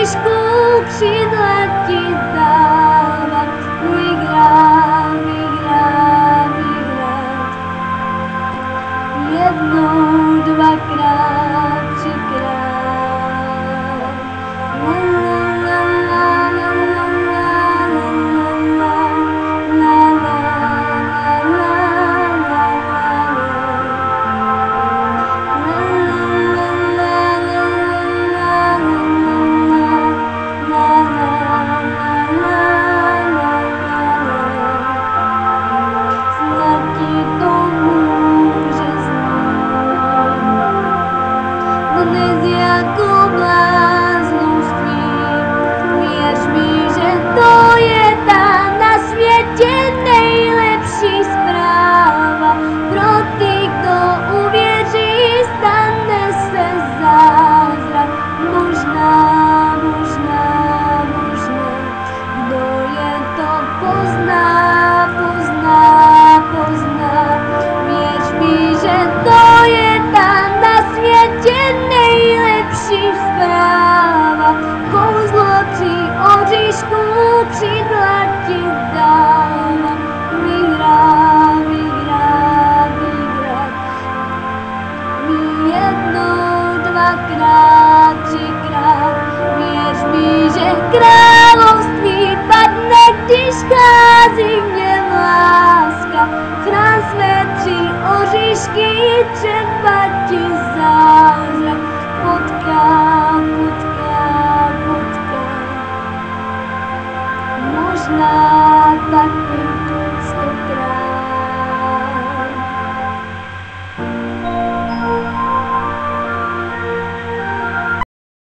Oříšku křídla ti dávám, vyhrát, vyhrát, vyhrát. Jednou, dvakrát, třikrát. Dnes jako bláznoství, věř mi, že to je ta na světě nejlepší zpráva. Pro ty, kdo uvěří, stane se zázrak. Možná, možná, možná, kdo je to pozná, pozná, pozná. Věř mi, že to je ta na světě nejlepší zpráva. Kouzlo tří oříšků křídla ti dávám. Vyhrát, vyhrát, vyhrát. Jednou, dvakrát, třikrát. Věř mi, že království padne, když chází v něm láska. Chrán své tři oříšky, třeba ti zázrak potká, potká, potká. Možná taky